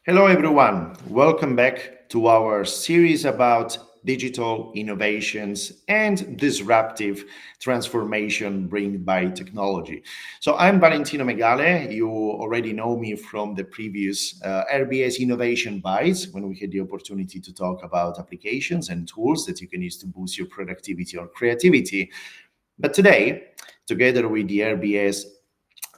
Hello, everyone. Welcome back to our series about digital innovations and disruptive transformation bring by technology. So I'm Valentino Megale. You already know me from the previous RBS Innovation Bites when we had the opportunity to talk about applications and tools that you can use to boost your productivity or creativity. But today, together with the RBS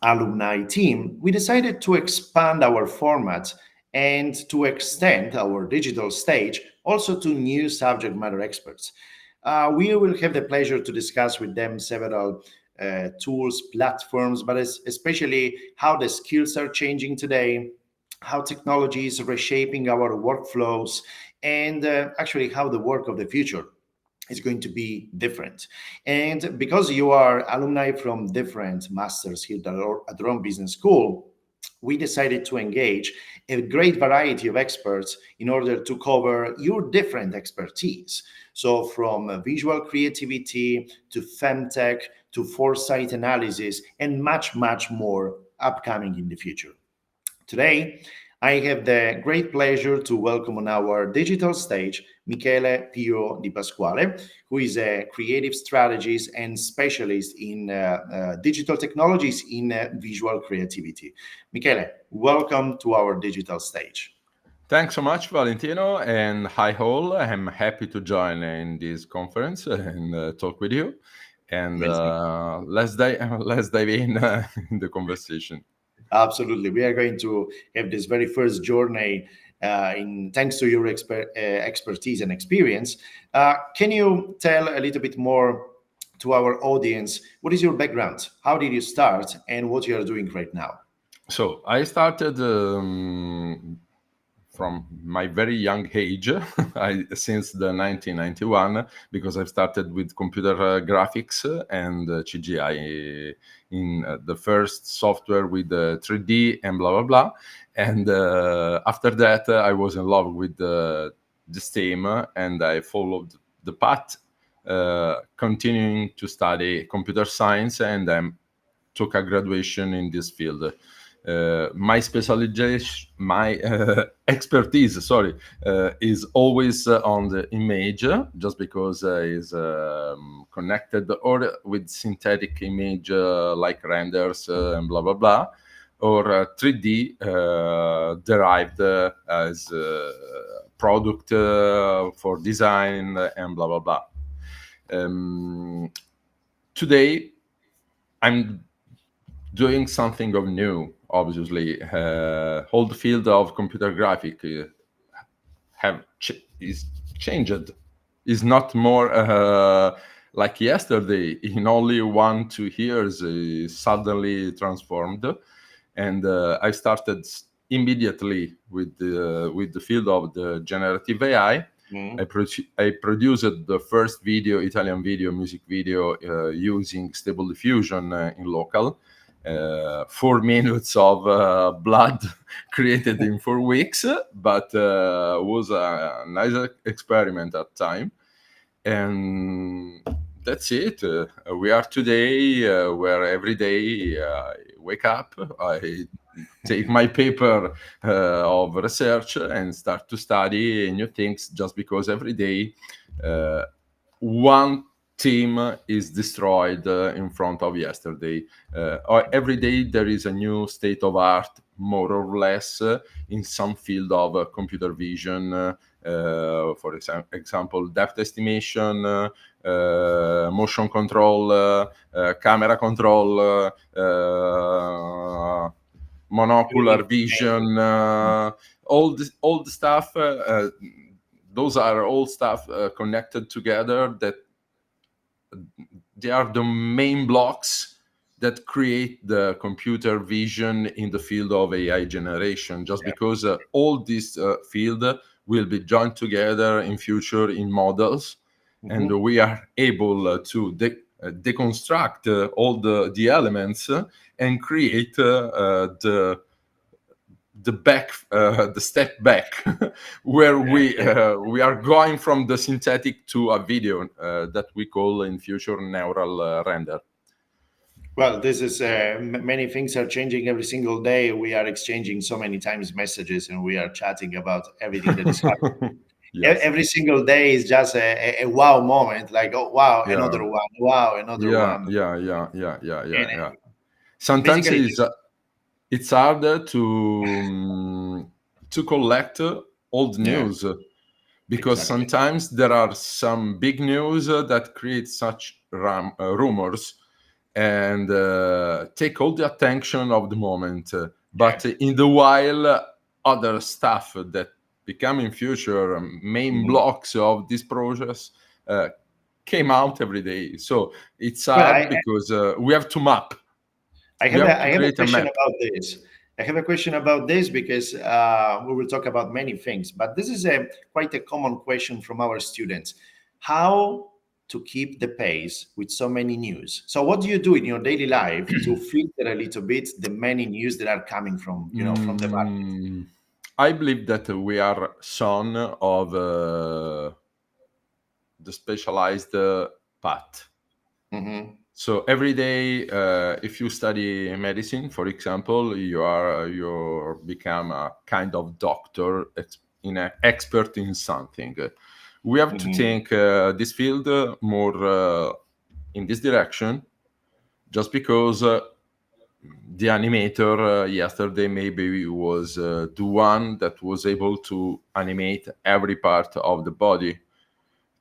alumni team, we decided to expand our format and to extend our digital stage also to new subject matter experts. We will have the pleasure to discuss with them several tools, platforms, but especially how the skills are changing today, how technology is reshaping our workflows, and actually how the work of the future is going to be different. And because you are alumni from different masters here at the Rome Business School, we decided to engage a great variety of experts in order to cover your different expertise. So from visual creativity to femtech to foresight analysis and much, much more upcoming in the future. Today, I have the great pleasure to welcome on our digital stage Michele Pio Di Pasquale, who is a creative strategist and specialist in digital technologies in visual creativity. Michele, welcome to our digital stage. Thanks so much, Valentino, and hi all. I'm happy to join in this conference and talk with you. And Amazing. let's dive in the conversation. Absolutely. We are going to have this very first journey in thanks to your expertise and experience. Can you tell a little bit more to our audience? What is your background? How did you start and what you are doing right now? So I started from my very young age, since the 1991, because I started with computer graphics and CGI in the first software with 3D and blah, blah, blah. And after that, I was in love with the STEM and I followed the path, continuing to study computer science, and I took a graduation in this field. My specialization, my expertise, is always on the image, just because is connected or with synthetic image like renders and blah blah blah, or 3D derived as product for design and blah blah blah. Today, I'm doing something of new. Obviously, whole the field of computer graphic is changed. Is not more like yesterday. In only 1-2 years, suddenly transformed, and I started immediately with the field of the generative AI. I produced the first Italian music video using Stable Diffusion in local. 4 minutes of blood created in 4 weeks, but was a nice experiment at time. And that's it. We are today where every day I wake up, I take my paper of research and start to study new things, just because every day one team is destroyed in front of yesterday. Every day there is a new state of art, more or less, in some field of computer vision. For example, depth estimation, motion control, camera control, monocular vision, all the stuff. Those are all stuff connected together, that they are the main blocks that create the computer vision in the field of AI generation, just because all this field will be joined together in future in models. And we are able to deconstruct all the elements and create the step back where we are going from the synthetic to a video that we call in future neural render. Well, this is many things are changing every single day. We are exchanging so many times messages, and we are chatting about everything that is happening. Yes. Every single day is just a wow moment, like, oh wow, Yeah. another one, wow, another Yeah. one. Yeah. Yeah. Yeah. Yeah. And Yeah. Yeah. Sometimes basically, it's harder to collect old yeah, news, because exactly. sometimes there are some big news that create such rumors and take all the attention of the moment. Yeah. But in the while, other stuff that become in future main Mhm. blocks of this process uh, came out every day. So it's Well, hard because we have to map. We have I to have a create a question map. about this. I have a question about this because we will talk about many things, but this is a quite a common question from our students. How to keep the pace with so many news? So, what do you do in your daily life to filter a little bit the many news that are coming from, from the market? Mm, I believe that we are son of the specialized path. Hmm. So every day, if you study medicine, for example, you become a kind of doctor, expert in something. We have to Hmm. think this field more in this direction, just because the animator yesterday maybe was the one that was able to animate every part of the body.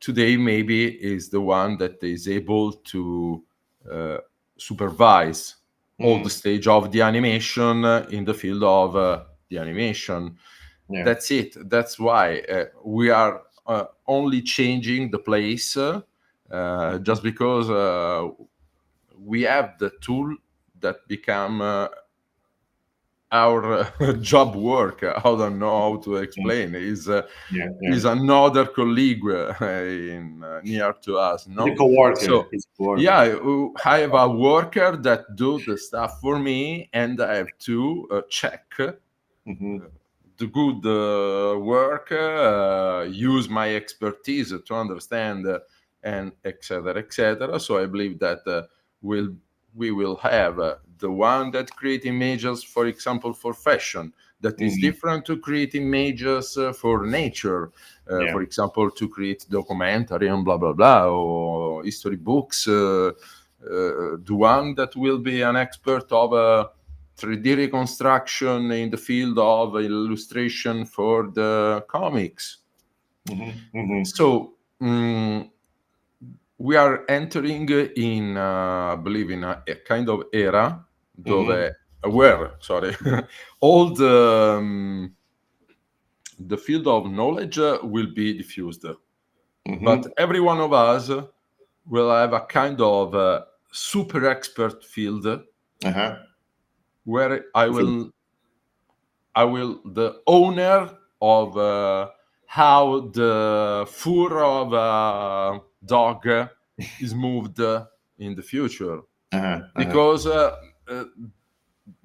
Today maybe is the one that is able to uh, supervise all the Hmm. stage of the animation in the field of the animation. Yeah. That's it. That's why we are only changing the place Mhm. just because we have the tool that become our job work. I don't know how to Mhm. explain. Yeah. Yeah. Is another colleague near to us. It's a No, coworker. so It's a coworker. yeah, I have a worker that do the stuff for me, and I have to check Hmm. the good work, use my expertise to understand, and etc. etc. So I believe that will we will have the one that create images, for example, for fashion, that is Hmm. different to create images for nature, Yeah. for example, to create documentary and blah blah blah, or history books. The one that will be an expert of 3D reconstruction in the field of illustration for the comics. Hmm. Hmm. So we are entering in, I believe, in a kind of era Hmm. where, sorry, all the field of knowledge will be diffused, but Hmm. every one of us will have a kind of super expert field Uh-huh. where I will the owner of how the fur of a dog is moved in the future, Uh-huh. Uh-huh. because uh,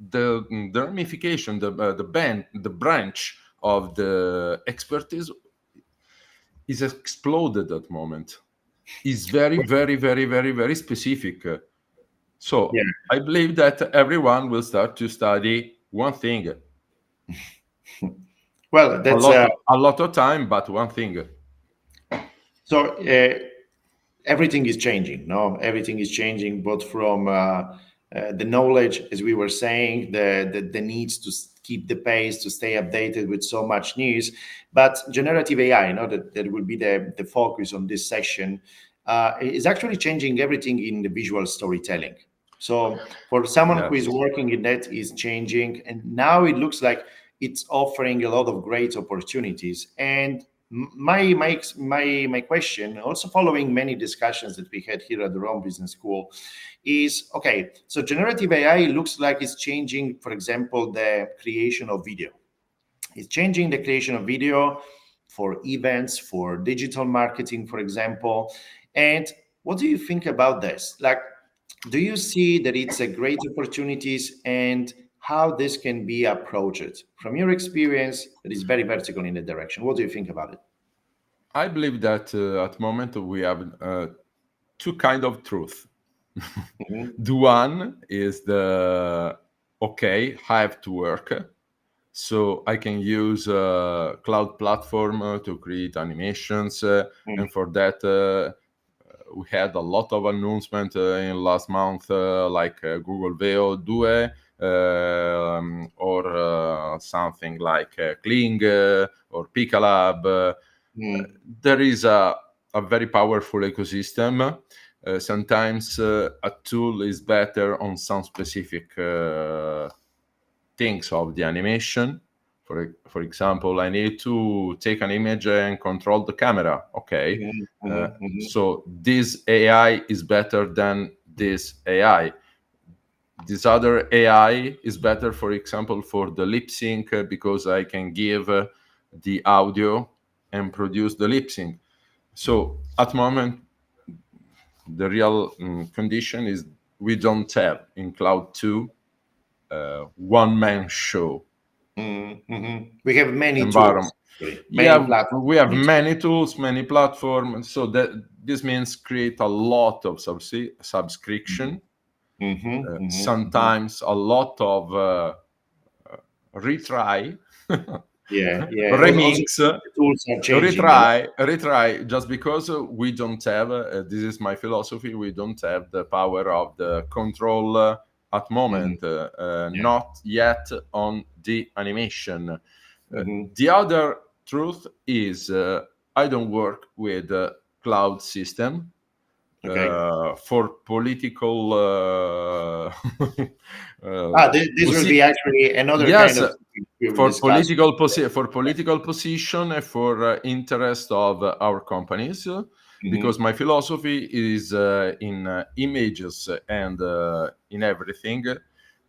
the ramification, the branch of the expertise is exploded at the moment. Is very, very, very, very, very specific. Yeah. So I believe that everyone will start to study one thing, Well, a that's lot, a lot of time, but one thing. so everything is changing. No, everything is changing, both from the knowledge, as we were saying, the needs to keep the pace, to stay updated with so much news. But generative AI, that will be the focus on this session, is actually changing everything in the visual storytelling. So for someone who is Yes. working in that, is changing, and now it looks like it's offering a lot of great opportunities. And my question, also following many discussions that we had here at the Rome Business School, is okay. So generative AI looks like it's changing, for example, the creation of video. It's changing the creation of video for events, for digital marketing, for example. And what do you think about this? Like, do you see that it's a great opportunities, and how this can be approached from your experience that is very vertical in the direction? What do you think about it? I believe that at the moment we have two kind of truth. The one is the okay, I have to work, so I can use a cloud platform to create animations, and for that we had a lot of announcement in last month, like Google Veo 2, or something like Kling or Picalab. There is a very powerful ecosystem. Sometimes a tool is better on some specific things of the animation. For example, I need to take an image and control the camera. Okay, so this AI is better than this AI. This other AI is better, for example, for the lip sync, because I can give the audio and produce the lip sync. So at the moment, the real condition is we don't have in Cloud 2 one-man show We have many environment. tools, actually. Many Yeah, platforms, we have many tools. many tools, many platforms. So that this means create a lot of subscription. Sometimes a lot of retry, Yeah, yeah. Also, remix, the tools are changing a lot. retry. Just because we don't have, this is my philosophy, we don't have the power of the control at moment, not yet on the animation. The other truth is I don't work with cloud system. Okay. For political This will be actually another kind yes, of topic we will for discuss. political position and for interest of our companies, Mhm. because my philosophy is in images and in everything,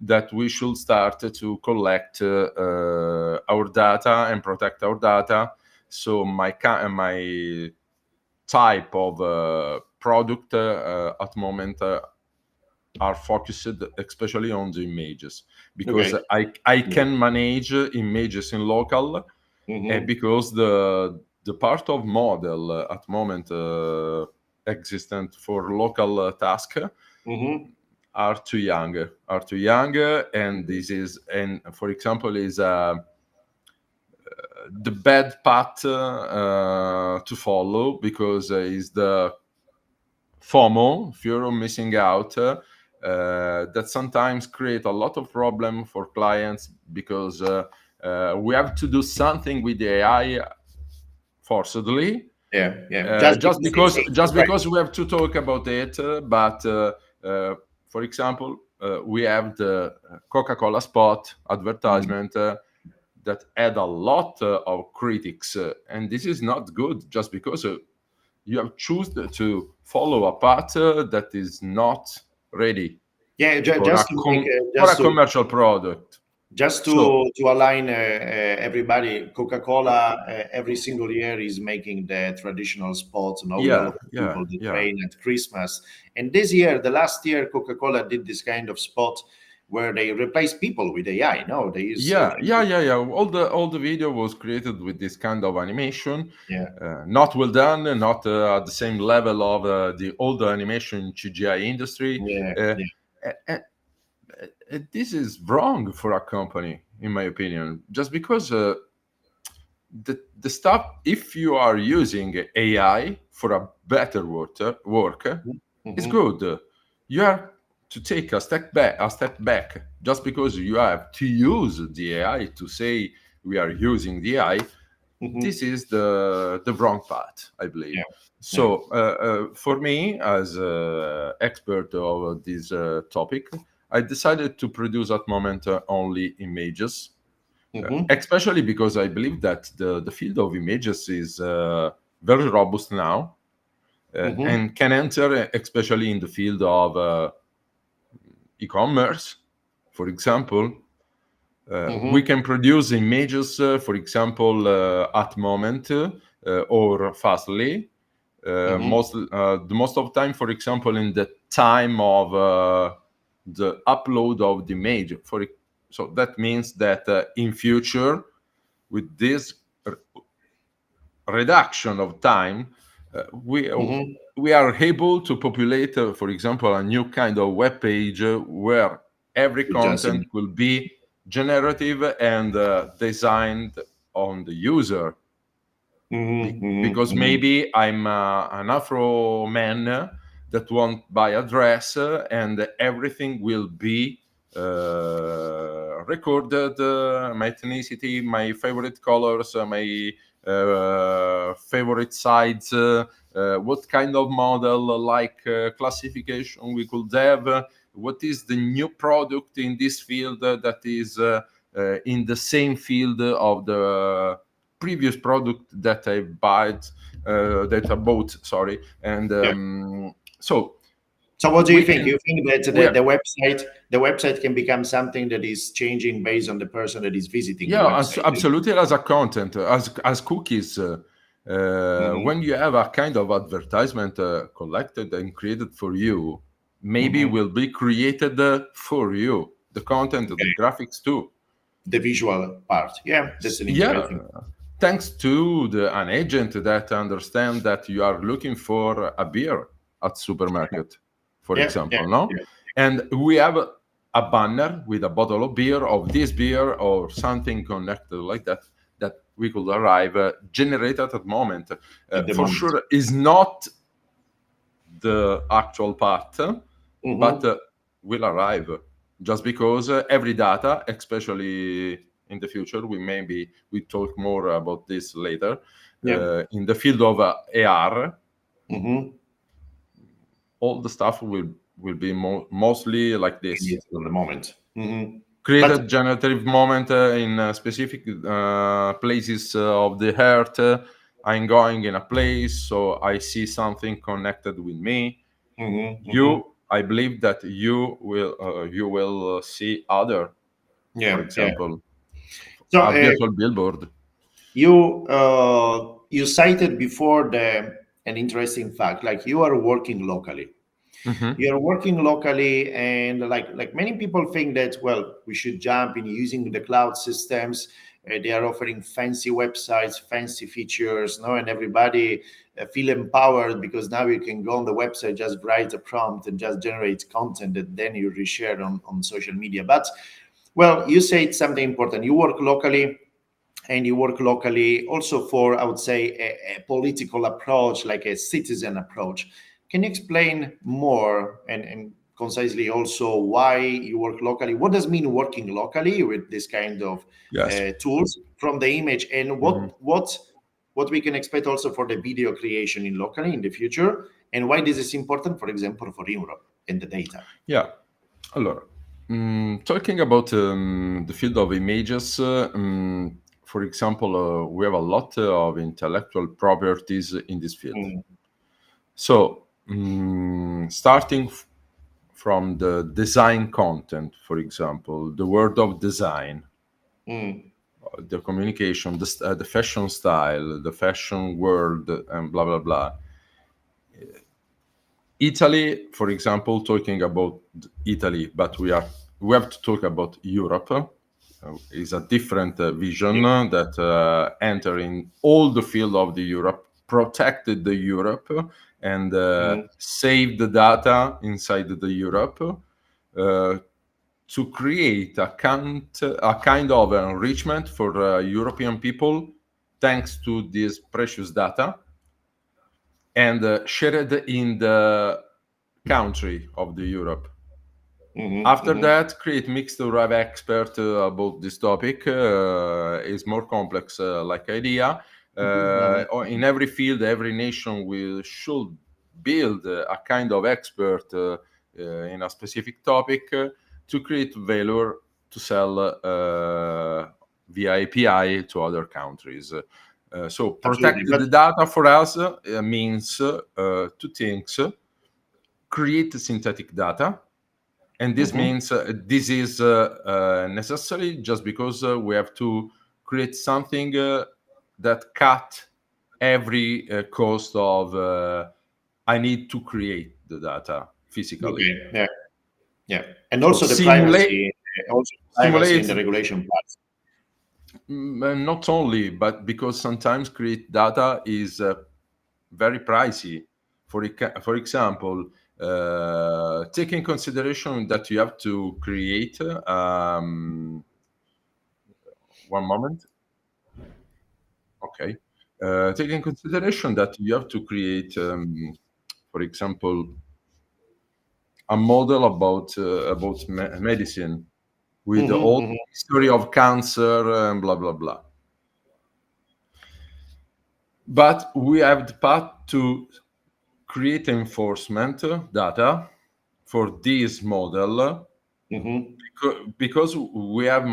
that we should start to collect our data and protect our data. So my type of product at the moment are focused especially on the images, because Okay. I can manage images in local, because the part of model at the moment existent for local task are too young, and this is, and for example, is the bad path to follow, because is the FOMO, fear of missing out, that sometimes create a lot of problem for clients, because we have to do something with the AI forcibly, Yeah. Just because it's just right. because we have to talk about it. But for example, we have the Coca-Cola spot advertisement that had a lot of critics, and this is not good, just because you have chosen to follow a path that is not ready Yeah, for just to make for a commercial product. just So to align everybody, Coca-Cola every single year is making the traditional spots, with all yeah, of the yeah, people that yeah, train at Christmas. And this year, the last year, Coca-Cola did this kind of spot where they replace people with AI. No, they use yeah. All the video was created with this kind of animation, yeah, not well done, not at the same level of the older animation CGI industry. yeah, Uh, yeah. this is wrong for a company, in my opinion, just because the stuff, if you are using AI for a better work, is Mm-hmm, good. You have to take a step back, just because you have to use the AI to say we are using the AI. mm-hmm, This is the wrong path, I believe. yeah, yeah. So for me, as expert of this topic, I decided to produce at moment only images, Mm-hmm, especially because I believe that the field of images is very robust now, mm-hmm, and can enter, especially in the field of e-commerce, for example. We mm-hmm, can produce images, for example, at moment, or fastly. mm-hmm, The most of time, for example, in the time of the upload of the image. So that means that in future, with this reduction of time, we Mm-hmm. we are able to populate, for example, a new kind of web page where every Just content will be generative and designed on the user. mm-hmm, mm-hmm, Because mm-hmm. maybe I'm an Afro man that won't buy a dress, and everything will be recorded, my ethnicity, my favorite colors, my favorite sides, what kind of model, like classification we could have, what is the new product in this field that is in the same field of the previous product that I bought, sorry. And Yeah. so So what do you we think? can You think that we are, the website can become something that is changing based on the person that is visiting the yeah, website? absolutely, as a content, as cookies. Mm-hmm, When you have a kind of advertisement collected and created for you, maybe mm-hmm. will be created for you, the content, the Okay. graphics too. The visual part. Yeah, that's an Yeah, interesting. thanks to an agent that understand that you are looking for a beer at supermarket, for Yeah, yeah, example, no? yeah. And we have a banner with a bottle of beer, of this beer, or something connected like that, that we could arrive generate at that moment. At the For moment. sure is not the actual part, but Mm-hmm. will arrive, just because every data, especially in the future, we talk more about this later, Yeah. in the field of AR, Mm-hmm. all the stuff will be mostly like this. Yes, at the moment. Mm-hmm. Create a But generative moment in specific places of the earth. I'm going in a place, so I see something connected with me. mm-hmm, mm-hmm. I believe that you will see other, for Yeah, yeah. example, So a virtual billboard. you cited before the an interesting fact, like you are working locally. Hmm. You're working locally, and like many people think that, well, we should jump in using the cloud systems. They are offering fancy websites, fancy features, no, and everybody feel empowered because now you can go on the website, just write a prompt and just generate content that then you reshare on social media. But well, you said something important. You work locally, and you work locally also for, I would say, a political approach, like a citizen approach. Can you explain more and concisely also why you work locally? What does mean working locally with this kind of Yes. tools from the image, and Hmm. what we can expect also for the video creation in locally in the future, and why this is important, for example, for Europe and the data? Yeah. Allora, talking about the field of images, for example, we have a lot of intellectual properties in this field. Mm, So, starting from the design content, for example, the word of design, mm, the communication, the fashion style, the fashion world, and blah blah blah. Italy, for example, talking about Italy, but we have to talk about Europe. Is a different vision yeah. that enter in all the field of the Europe, protected the Europe, and Mm, save the data inside the Europe, to create a kind of enrichment for European people, thanks to this precious data, and shared in the country of the Europe. mhm, After mhm, that, create mixture of expert about this topic. Is more complex, like idea. mhm. Or in every field, every nation will should build a kind of expert in a specific topic to create value to sell via API to other countries. So Absolutely. protect But the data for us means two things: create synthetic data, and this mhm, means this is necessary just because we have to create something that cut every cost of I need to create the data physically. okay, yeah, yeah, and So also also privacy in the simulate, regulation part. not only, but because sometimes create data is very pricey. For example, take in consideration that you have to create one moment. Okay. Take in consideration that you have to create, for example, a model about medicine with the whole history of cancer and blah blah blah. But we have the path to create enforcement data for this model because we have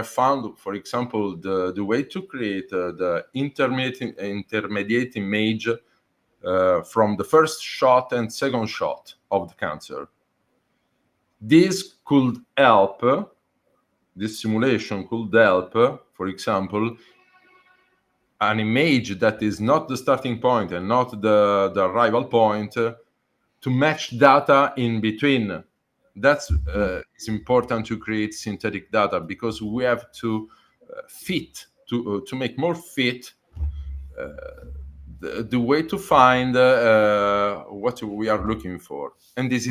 found, for example, the way to create the intermediate image from the first shot and second shot of the cancer. This simulation could help, for example, an image that is not the starting point and not the arrival point to match data in between. That's it's important to create synthetic data because we have to to make more fit the way to find what we are looking for. And this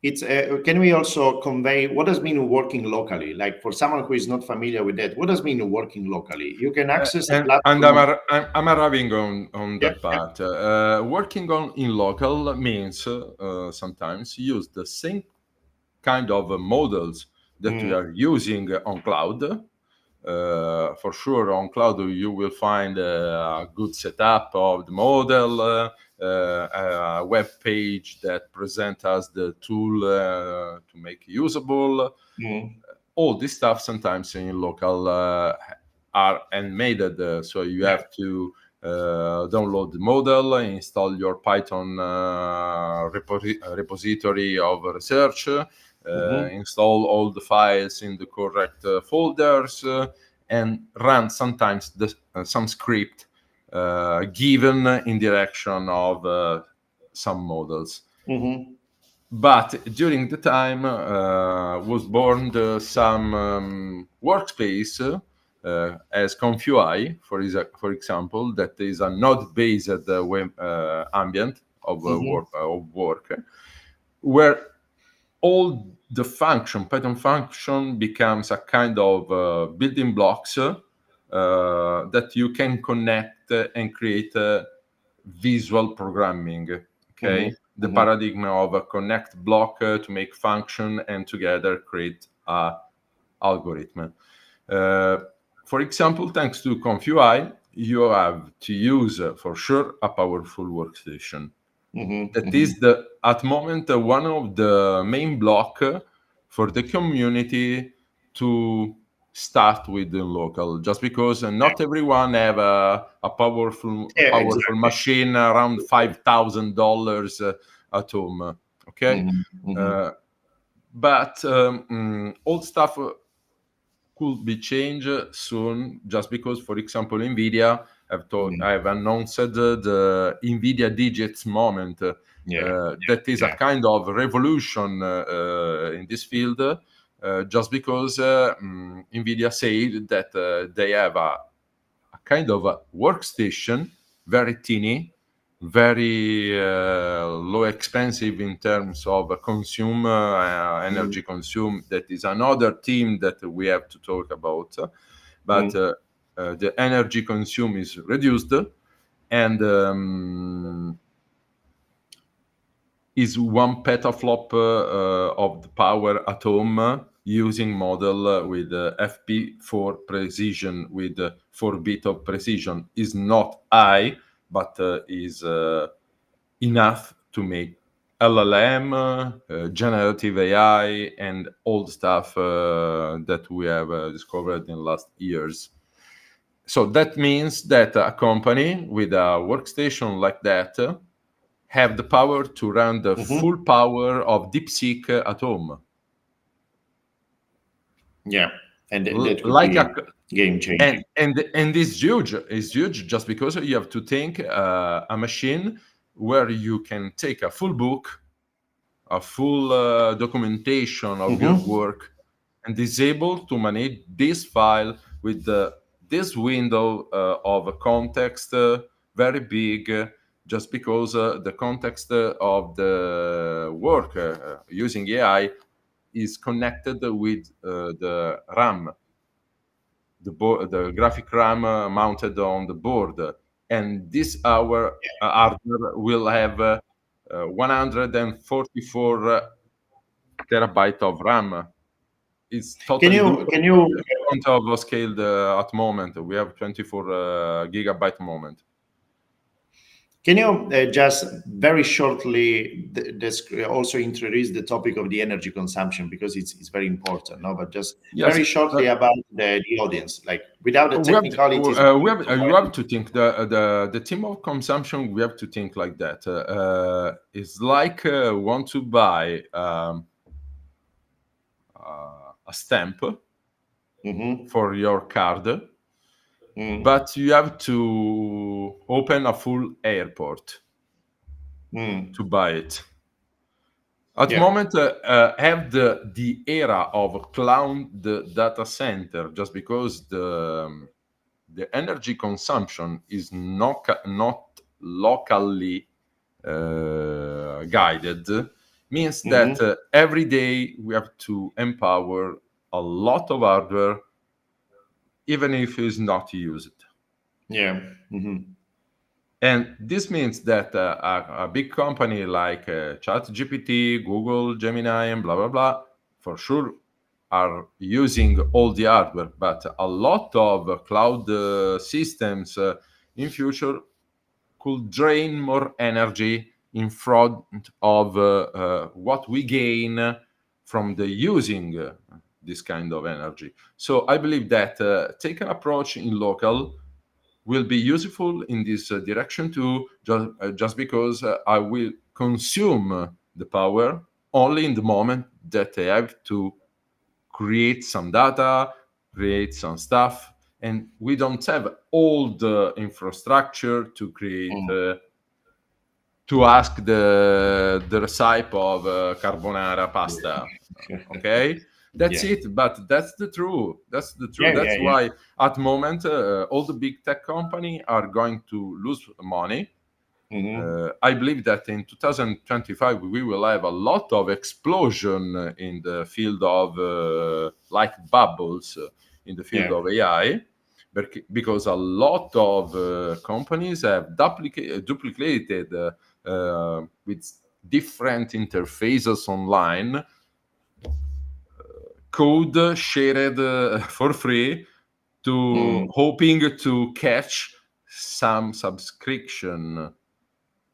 is can we also convey what does mean working locally? Like for someone who is not familiar with that, what does mean working locally? You can access the platform. And I'm arriving on that part. Working in local means sometimes use the same kind of models that we are using on cloud. For sure, on cloud you will find a good setup of the model, a web page that presents us the tool to make usable. All this stuff sometimes in local are handmade, so you have to download the model, install your Python repository of research, install all the files in the correct folders, and run sometimes some script given in direction of some models. But during the time was born some workspace as ComfyUI, for example, that is a node-based web ambient of work, where all the Python function becomes a kind of building blocks that you can connect and create visual programming. Okay, the paradigm of a connect block to make function and together create a algorithm. For example, thanks to ComfyUI, you have to use for sure a powerful workstation. That is at the moment one of the main block for the community to start with the local, just because not everyone have a powerful machine around $5,000 at home. Okay, but old stuff could be changed soon, just because, for example, NVIDIA have announced the NVIDIA digits moment. That is a kind of revolution in this field, just because NVIDIA said that they have a kind of a workstation, very teeny, very low expensive in terms of energy consume. That is another theme that we have to talk about. But the energy consume is reduced, and is 1 petaflop of the power at home using model with FP4 precision, with 4-bit of precision. Is not high, but is enough to make LLM, generative AI, and all the stuff that we have discovered in the last years. So that means that a company with a workstation like that have the power to run the full power of DeepSeek at home. Yeah, and that could like be a game changer. And it's huge. It's huge just because you have to think a machine where you can take a full book, a full documentation of your work, and is able to manage this file with this window of context very big, just because the context of the work using AI is connected with the RAM, the graphic RAM mounted on the board, and this our hardware will have 144 terabyte of RAM. It's Can totally you different can from you the amount of scale at moment. We have 24 gigabyte moment. Can you just very shortly also introduce the topic of the energy consumption, because it's very important, no? But just Yes, very shortly about the audience, like without the we have to, technicalities. you have to think the theme of consumption. We have to think like that. It's like want to buy a stamp Mm-hmm. for your card, Mm, but you have to open a full airport mm, to buy it. At the yeah. moment, have the era of cloud data center, just because the energy consumption is not locally guided, means that Mm-hmm. every day we have to empower a lot of hardware, even if it's not used. Yeah. Mm-hmm. And this means that a big company like ChatGPT, Google, Gemini, and blah, blah, blah, for sure are using all the hardware, but a lot of cloud systems in future could drain more energy in front of what we gain from the using this kind of energy. So I believe that take an approach in local will be useful in this direction too, just because I will consume the power only in the moment that I have to create some data, create some stuff, and we don't have all the infrastructure to create Mm, to ask the recipe of carbonara pasta. Okay, that's yeah. it. But that's the truth. That's the truth. Yeah. Yeah. That's Yeah. why at the moment all the big tech company are going to lose money. Mm-hmm. I believe that in 2025 we will have a lot of explosion in the field of like bubbles in the field Yeah. of AI, because a lot of companies have duplicated with different interfaces online code shared for free, to Mm, hoping to catch some subscription.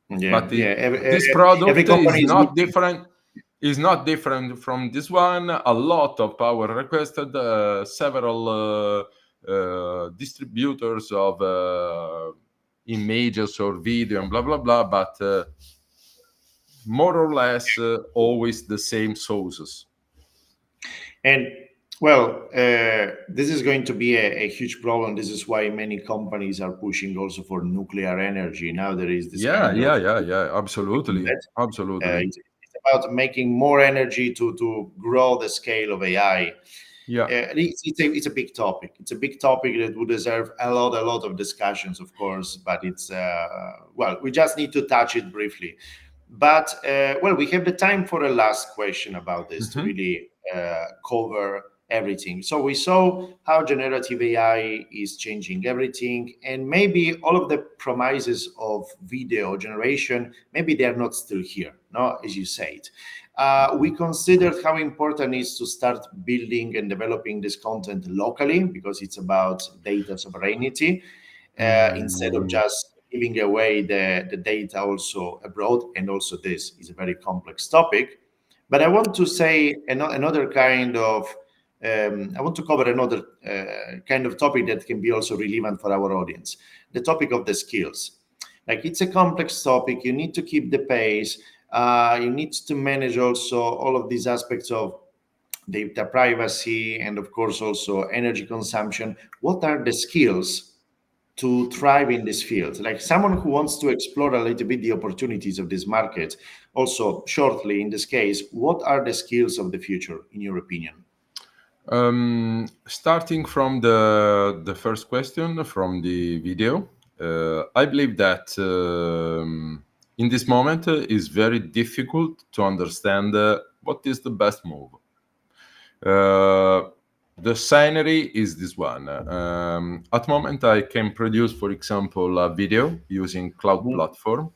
yeah. But Yeah. this Every product company is looking. is not different from this one. A lot of power requested, several distributors of images or video and blah blah blah, but more or less always the same sources. And well, this is going to be a huge problem. This is why many companies are pushing also for nuclear energy. Now there is this Yeah, kind of yeah, yeah, yeah, absolutely, that absolutely. it's about making more energy to grow the scale of AI. Yeah. It's a big topic. It's a big topic that would deserve a lot of discussions, of course. But it's well, we just need to touch it briefly. But well, we have the time for a last question about this to Mhm. really cover everything. So we saw how generative AI is changing everything, and maybe all of the promises of video generation, maybe they are not still here, no, as you said. We considered how important it is to start building and developing this content locally, because it's about data sovereignty, instead of Mm, just giving away the data also abroad. And also, this is a very complex topic. But I want to say another kind of, I want to cover another kind of topic that can be also relevant for our audience, the topic of the skills. Like, it's a complex topic. You need to keep the pace. You need to manage also all of these aspects of data privacy and, of course, also energy consumption. What are the skills to thrive in this field? Like someone who wants to explore a little bit the opportunities of this market. Also, shortly, in this case, what are the skills of the future, in your opinion? starting from the first question from the video, I believe that in this moment is very difficult to understand what is the best move. The scenery is this one. At the moment, I can produce, for example, a video using cloud Mhm. platform,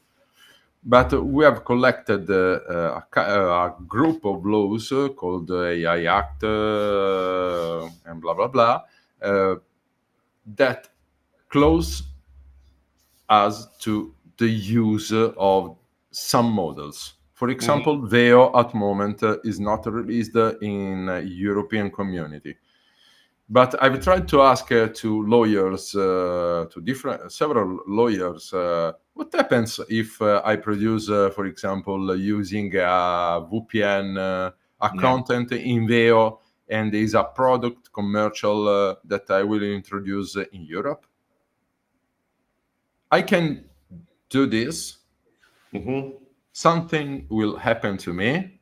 but we have collected a group of laws called AI Act and blah blah blah that close us to the use of some models. For Mhm. example, Veo at the moment is not released in European community. But I've tried to ask to lawyers, to different several lawyers, what happens if I produce, for example, using a VPN, a Yeah. content in Veo, and is a product commercial that I will introduce in Europe? I can do this. Mhm. Something will happen to me.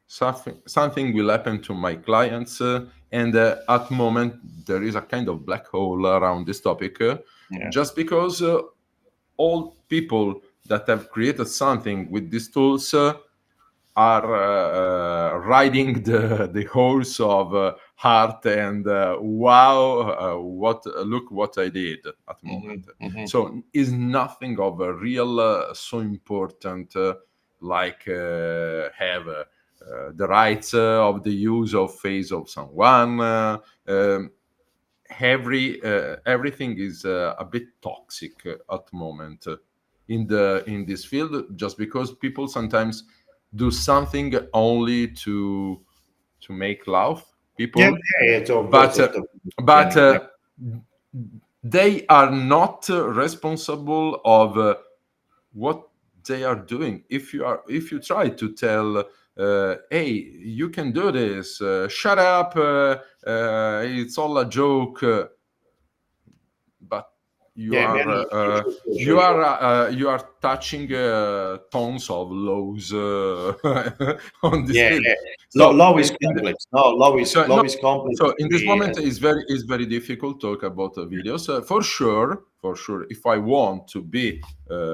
Something will happen to my clients, and at the moment there is a kind of black hole around this topic, Yeah. just because all people that have created something with these tools are riding the horse of heart and wow, what look what I did at the moment. Mhm. Mhm. So is nothing of a real so important like have the rights of the use of face of someone. Everything is a bit toxic at the moment in this field, just because people sometimes do something only to make laugh Yeah. people, Yeah. Yeah. So of course, but but exactly. they are not responsible of what they are doing. If you try to tell hey, you can do this, shut up, it's all a joke, but you Yeah. Yeah. are No, sure. Sure. you are touching tons of laws on this Yeah. field. Yeah. So Law is complex. No, so law no, is complex. so in this We moment is very difficult to talk about videos. For sure, if I want to be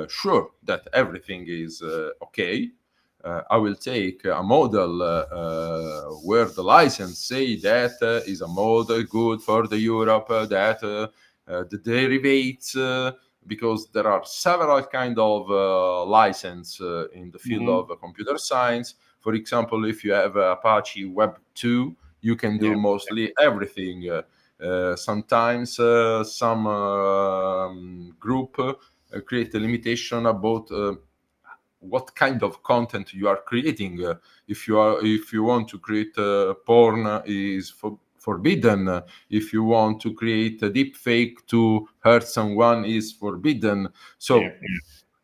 sure that everything is okay, I will take a model where the license say that is a model good for the Europe, that the derivatives, because there are several kind of license in the field Mhm. of computer science. For example, if you have Apache Web 2, you can do Yeah. mostly everything. Sometimes some group create a limitation about what kind of content you are creating. If you want to create porn, is forbidden. If you want to create a deep fake to hurt someone, is forbidden. Yeah. So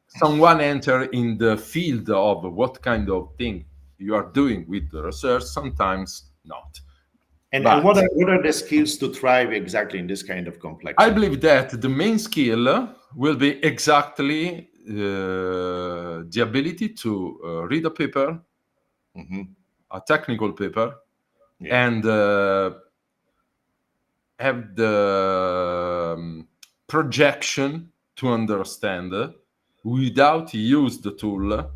someone enter in the field of what kind of thing you are doing with the research, sometimes not. And But what are the skills to thrive exactly in this kind of I complexity? believe that the main skill will be exactly the ability to read a paper, Hmm. a technical paper, Yeah. and have the projection to understand without use the tool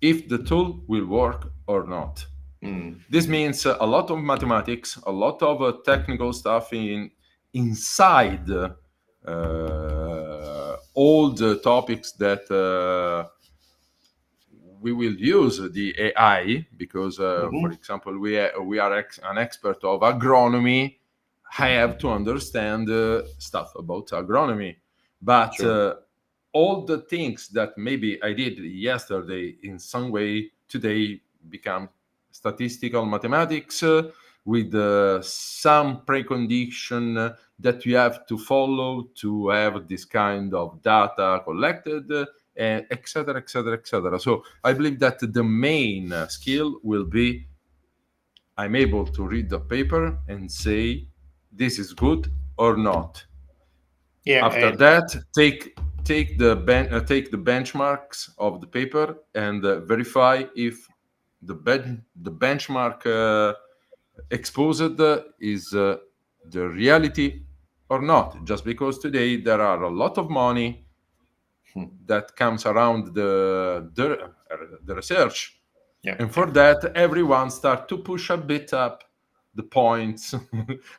if the tool will work or not. This Mm-hmm. means a lot of mathematics, a lot of technical stuff inside all the topics that we will use the AI, because, for Hmm. example, we are an expert of agronomy. I have to understand stuff about agronomy, but Sure. all the things that maybe I did yesterday in some way today become statistical mathematics with some precondition that you have to follow to have this kind of data collected, etc., etc., etc. So I believe that the main skill will be I'm able to read the paper and say this is good or not. Yeah. After And that, take the benchmarks of the paper and verify if the benchmark exposed is the reality or not, just because today there are a lot of money Hmm. that comes around the research, Yeah, and yeah. for that everyone start to push a bit up the points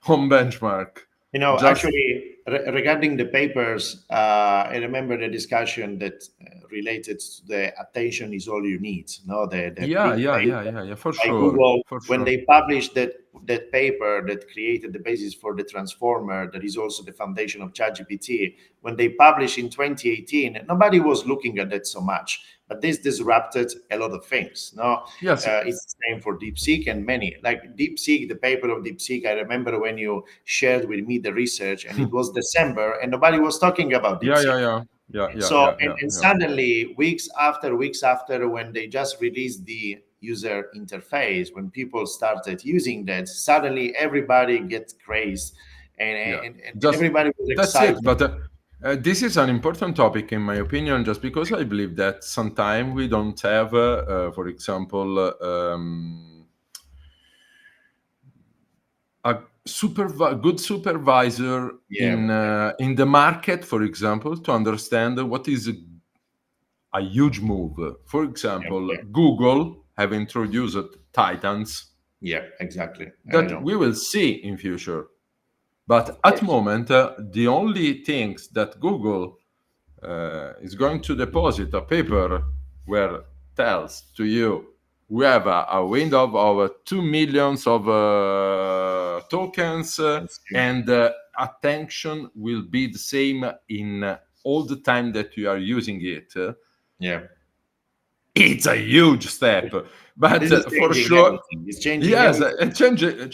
on benchmark. Just Actually, regarding the papers, I remember the discussion that related to the attention is all you need. No, the yeah, big yeah, yeah, paper yeah, yeah, for by sure, Google for when sure. they published that paper that created the basis for the transformer, that is also the foundation of ChatGPT. When they published in 2018, nobody was looking at that so much, but this disrupted a lot of things. No, Yes. it's the same for DeepSeek and many like DeepSeek. The paper of DeepSeek, I remember when you shared with me the research, and it was December, and nobody was talking about Yeah, DeepSeek. yeah, yeah, yeah, yeah, So, yeah, and, yeah, and yeah. suddenly, weeks after, when they just released the user interface, when people started using that, suddenly everybody gets crazed, and, Yeah, and just everybody was that's it. excited. But this is an important topic, in my opinion, just because I believe that sometimes we don't have, for example, a good supervisor Yeah, in the market, for example, to understand what is a huge move. For yeah, example, yeah, Google have introduced Titans yeah, exactly. I that know, we will see in future. of But at course. moment, the only things that Google is going to deposit a paper where tells to you we have a window of 2 millions of tokens, That's true. and attention will be the same in all the time that you are using it. Yeah, It's a huge step, but this is for changing sure, everything. It's changing yes, everything.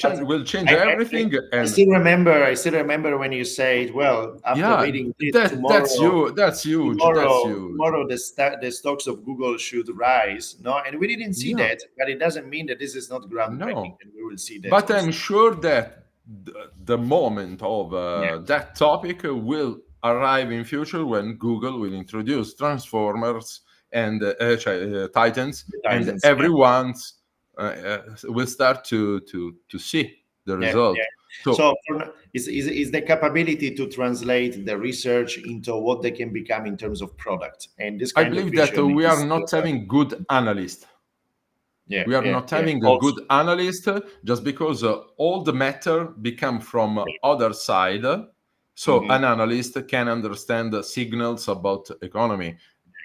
But will change I, I, I everything. I And still remember. I still remember when you said, "Well, after yeah, reading this that's tomorrow, you. That's huge. That's huge. tomorrow the stocks of Google should rise." No, and we didn't see Yeah, that, but it doesn't mean that this is not groundbreaking, no, and we will see that but also. I'm sure that the moment of Yeah, that topic will arrive in future when Google will introduce transformers and titans, the and Titans. Yeah, everyone's will start to see the yeah, result. yeah. So So is the capability to translate the research into what they can become in terms of product, and this I kind of believe that vision we are is not having good analysts. yeah, We are yeah, not yeah. having a Also, good analyst, just because all the matter become from other side. So hmm an analyst can understand the signals about economy.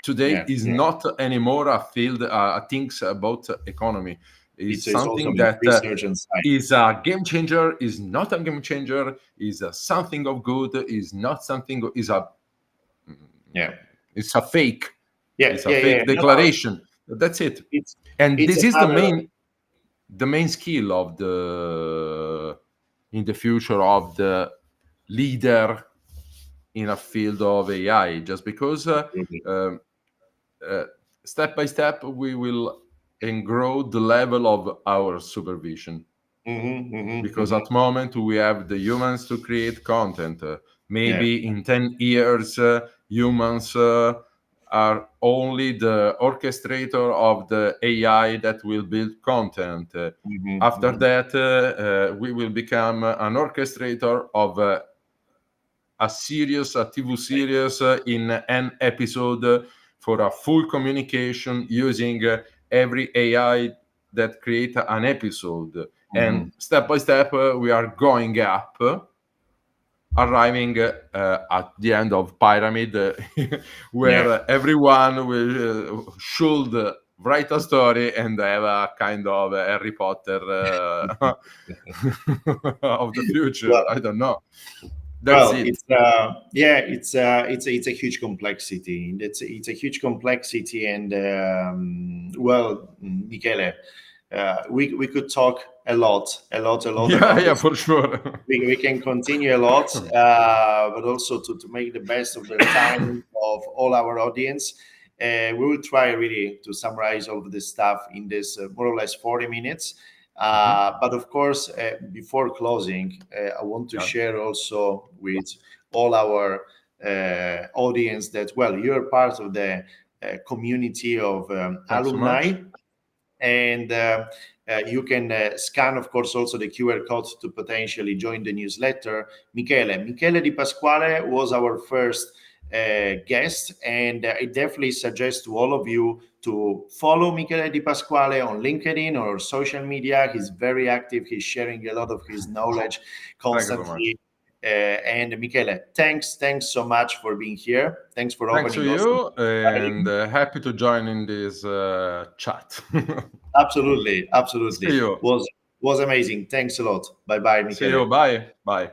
Today yeah, is yeah. not anymore a field, things about economy. Is It's also something about that research and science. is a game changer, is not a game changer, is something of good, is not something, Yeah, it's a fake, yeah, it's a yeah, yeah. fake No, no, declaration. That's it. it's And it's this a is matter. the main skill of the in the future of the leader in a field of AI, just because um, uh, step by step we will grow the level of our supervision, Mm-hmm, mm-hmm, because mm-hmm. at moment we have the humans to create content. Yeah, Maybe in 10 years humans are only the orchestrator of the AI that will build content. mm-hmm, After mm-hmm. that we will become an orchestrator of a TV series in an episode for a full communication using every AI that create an episode. And Mm-hmm. step by step, we are going up, arriving at the end of pyramid, Yeah. where everyone will should write a story and have a kind of Harry Potter of the future. Well, I don't know. That's well, it. it's yeah, it's a huge complexity. It's a huge complexity, and well, Michele, we could talk a lot Yeah, about yeah, this. for sure. We can continue a lot, but also to make the best of the time of all our audience. We will try really to summarize all of this stuff in this more or less 40 minutes. Mhm. But of course, before closing, I want to Yeah, share also with all our audience that, well, you're part of the community of thanks so much. alumni and you can scan, of course, also the QR code to potentially join the newsletter. Michele Di Pasquale was our first guest, and I definitely suggest to all of you to follow Michele Di Pasquale on LinkedIn or social media. He's very active. He's sharing a lot of his knowledge constantly. And Michele, thanks so much for being here. Thanks for Thanks to opening also. you, and happy to join in this chat. Absolutely. See you. Was amazing. Thanks a lot. Bye bye, See you. Michele. Bye. Bye.